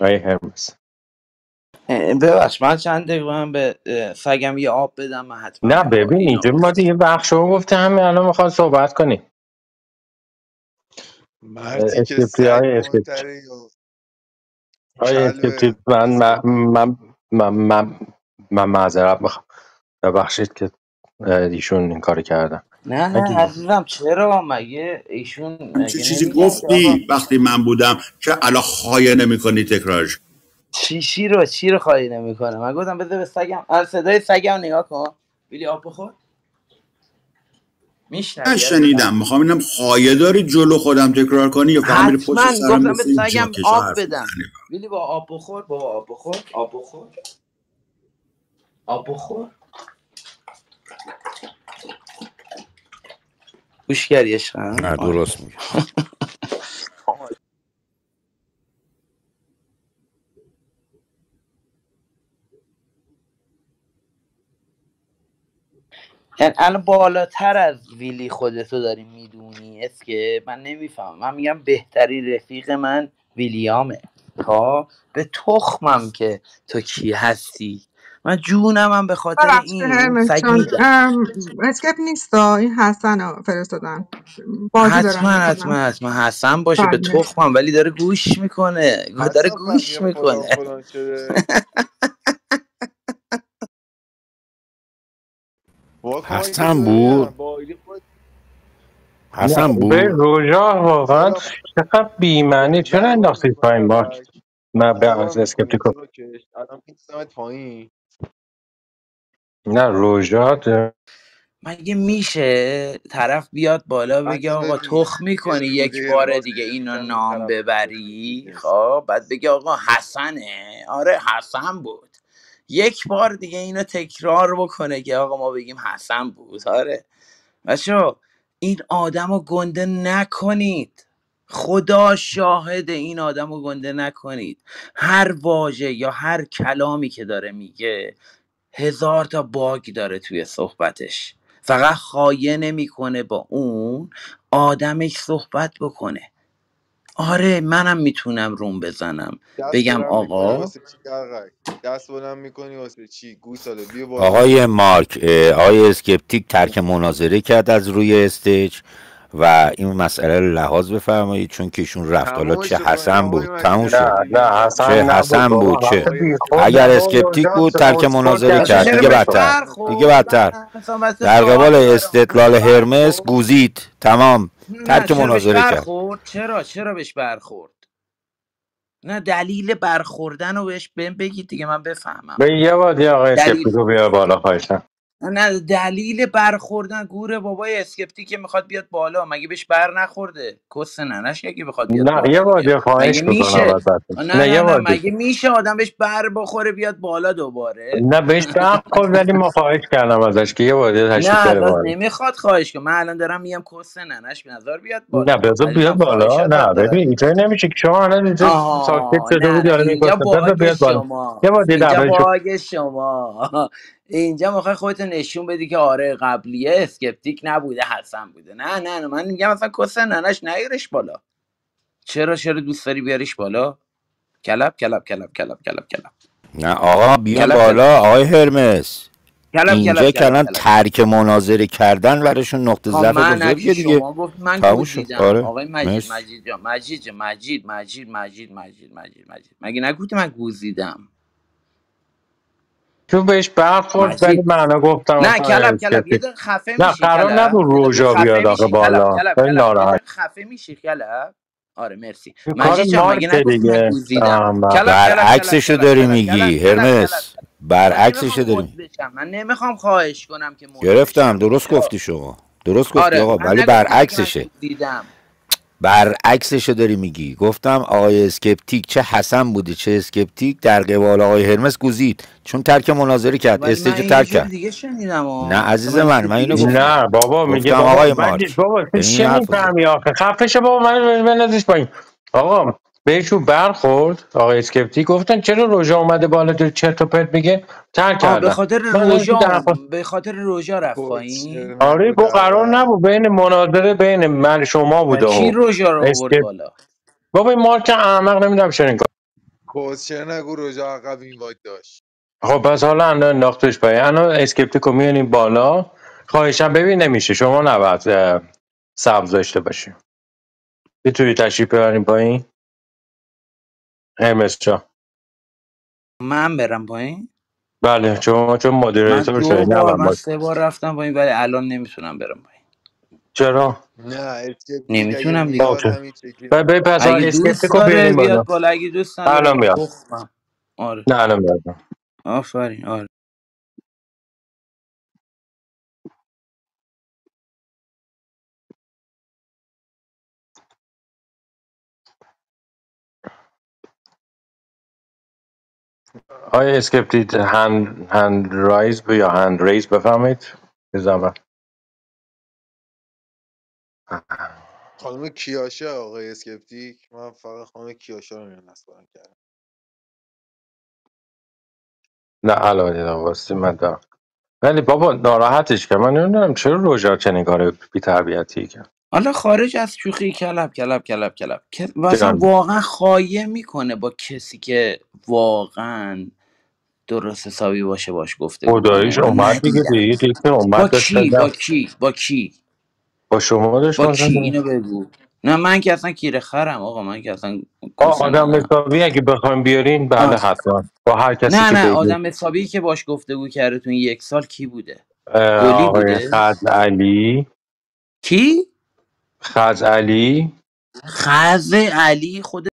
آیه هرمس. ببخش من چند دقیقه من به سگم یه آب بدم، من حتما نه میام با ببین اینا. اینجا ما دیگه بخشو گفته همین الان میخواد صحبت کنیم. مردی که اسکریپتی سگ های اسکریپتی مهمتره یا های اسکریپتی کلب من معذرت میخوام، ببخشید که ایشون این کارو کردن. نه عزیزم چرا مگه ایشون چه مگه چیزی نمیگن که آقا گفتی وقتی من بودم که الان خایه نمی کنی تکرارش؟ چی رو خواهی نمیکنه؟ من گفتم بذار به سگم، صدای سگم نگاه کن. بیلی آب بخور. میشنوی عزیزم؟ شنیدم، میخوام اینم خایه داری جلو خودم تکرار کنی یا فقط میری پشت حتما سرم گفتم به مثل این سگم جاکشا آب حرف بدم. میزنی؟ بیلی با آب بخور، بابا آب بخور، آب بخور، آب بخور. گوش کردی عشقم؟ نه درست میگه. یعنی الان بالاتر از ویلی خودتو داری میدونی که من نمیفهمم. من میگم بهترین رفیق من ویلیامه. تا به تخمم که تو کی هستی، من جونمم به خاطر ببخشید این هرمس سگ جان، میدم. اسکیپ نیست، این حسن رو فرستادن، بازی دارن حتما میکنن. حسن باشه به بله تخمم، ولی داره گوش میکنه، داره حسن گوش فهمیه فلان میکنه. فلان شده. واسه ما اینجا حسن بود. ببینم با ایدی خود حسن به بود. روژا واقعا سلام. چقدر بی‌معنی، چرا نه بابا انداختید نیما پایین مارک؟ سرک نه به چیکار از میکنی اسکپتیکو. جلوکش الان میکشمت پایین. نه روژا مگه میشه طرف بیاد بالا بگه حتی آقا ببین تخم یه میکنی یک روزه بار باز دیگه اینو میشم این نام طرف رو ببری؟ میرسه. خب بعد بگه آقا حسنه، آره حسن بود. یک بار دیگه اینو تکرار بکنه که آقا ما بگیم حسن بود. آره بچه‌ها این آدم رو گنده نکنید، خدا شاهد، این آدم رو گنده نکنید. هر واژه یا هر کلامی که داره میگه 1000 تا باگ داره توی صحبتش، فقط خایه نمیکنه با اون آدمش صحبت بکنه. آره منم میتونم روم بزنم دست بگم بلند میکنی آقا واسه چی قرقک؟ دست بلند میکنی واسه چی گوساله؟ بیا بالا. آقای مارک، آقای اسکپتیک ترک مناظره کرد از روی استیج و این مسئله رو لحاظ بفرمایید، چون که ایشون رفت. حالا چه تمومش کنین حسن آقای بود مجید تموم نه شد، مایاکی نه چه حسن نبود حسن بود بابا، چه. حرف آقای بی خود اگر نبود. اسکپتیک روژا بود ترک اسکول مناظره کرده بچه کرد چرا دیگه نگاه بهش کن. بدتر، دیگه برخورد؟ بدتر. مثلا واسه در قبال سوال دارم استدلال چرا هرمس برخورد؟ گوزید، تمام، نه ترک چرا بهش مناظره کرد. برخورد؟ چرا بهش برخورد؟ نه دلیل برخوردن رو بهش بگید دیگه من بفهمم. به یه بادی آقای دلیل اسکپتیکو بیار بالا خواهشم. نه دلیل برخوردن گوره بابای اسکپتی که میخواد بیاد بالا، مگه بهش بر نخورده؟ کس ننش اگه بخواد بیاد نه بالا یه دیگه بادی مگه خواهش میکنم میشه؟ ازتون. نه نه نه یه نه بادی. مگه میشه آدم بهش بر بخوره بیاد بالا دوباره؟ نه بهش برخورد ولی ما خواهش کردم ازش که یه بادی تشریف نه بیاره الان بالا. نمیخواد خواهش کنم، من الان دارم میگم کس ننش به نظر بیاد نه بالا، بذار بیاد عزیزم خواهش بالا. ازت نه دارم. ببین اینطوری نمیشه که شما الان اینجا ساکت آها شده بودی نه حالا اینجا میگفتم بذار باگ بیاد بالا. شما، یه بادی اینجا دعوتشو. باگ شما. اینجا میخوای خودت نشون بدی که آره قبلیه اسکپتیک نبوده حسن بوده. نه من میگم مثلا کس ننش نیارش بالا. چرا دوست داری بیاریش بالا؟ کلپ کلپ کلپ کلپ کلپ کلپ نه آقا بیان کلپ کلپ بالا آقای هرمس. کلپ اینجا کلپ که کلپ الان کلپ. ترک مناظره کردن براشون نقطه خب ضعف من اگه بزرگه دیگه. شما گفت من تموم شد. گوزیدم آره آقای مجید مرسی. مجید جان مجید مگه نگفتی من گوزیدم؟ تو بهش برخورد ولی مجید من گفتم نه اصلا کلب یه اسکپتی. دقیقه خفه نه میشی قرار کلب، نبود یه دقیقه روژا خفه بیاد آقه میشی کلب بالا، خیلی یه ناراحت. دقیقه خفه میشی کلب. آره مرسی این کار مجید جان مگه مارکه نگفتی من دیگه. گوزیدم؟ کلب برعکسشو داری میگی هرمس، من نمیخوام برعکسشو مد داری. بشم، من نمیخوام خواهش کنم که مد گرفتم، بشم درست اینجا. گفتی شما، درست گفتی آره آقا، من ولی نگفتم که من برعکسشه. گوزیدم. برعکسشو داری میگی. گفتم آقای اسکپتیک چه حسن بوده چه اسکپتیک در قبال آقای هرمس گوزید، چون ترک مناظره کرد، ولی من استیجو این یه ترک جور کرد. دیگه شنیدم نه مثلا عزیز من یه من چیز اینو دیگه گفتم. نه شنیدم. بابا میگه گفتم بابا آقای مجید مارک بابا تو ببین این چه حرف بزن. میفهمی آخه؟ خفه شو بابا، من بندازش پایین. آقا بهشون برخورد آقا اسکپتی، گفتن چرا روژا اومده بالا تو چرت و پرت میگه، ترک کردن. من تو درخواست به خاطر روژا رفت کوچر پایین. آره نگو گو قرار در نبود بین مناظره بین من شما و بوده کی و روژا رو آورد اسکپ. بالا؟ بابا این مارک احمق نمیدونم چرا این کار. کوشر نگو رجا عقب این وایت داشت. خب پس حالا الان انداختش پایین. الان اسکپتیکو میانیم بالا. خواهشم ببین نمیشه، شما نباید سبز داشته باشیم. میتونی تشریف ببریم پایین هرمس جان؟ من برم پایین؟ بله چون من مدیریتور شدی 2 بار نباید من باید. 3 بار رفتم پایین ولی الان نمیتونم برم پایین. چرا؟ نه اسکپتیک اگه نمیتونم دیگه. میاد اوکی. همین شکلی میاد. پس اگه دوست اسکپتیکو داره بیاریم بالا. بیاد بالا، اگه دوست نداره الان به میاد. تخمم. آره نه الان میاد. آفرین. آره آیا اسکپتیت هند رایز یا هند ریز بفهمید بزنم. خانم کیاشا آقای اسکپتیک، من فقط خانم کیاشا رو میرم نصبم کردم. نه الان دیدم واسه من دارم. ولی بابا ناراحتش که من نمیدونم چرا روژا چنین کار بی تربیتی کرد. حالا خارج از شوخی کلب مثلا جان واقعا خایه میکنه با کسی که واقعا درست حسابی باشه باش گفتگو کنه. خداییش من اومد دیگه ندیدم. دیگه دیگه اومد با داشت کی دادم با کی با کی با شما داشت با مثلا. کی اینو بگو. نه من که اصلا کیره خرم آقا، من که اصلا کس آدم ننم. حسابی اگه بخوایم بیارین بله حتما با هر کسی که نه بگید. آدم حسابی که باش گفتگو کرده تو این 1 سال کی بوده؟ گلی آقای بوده؟ خزعلی. کی؟ خزعلی خز علی خود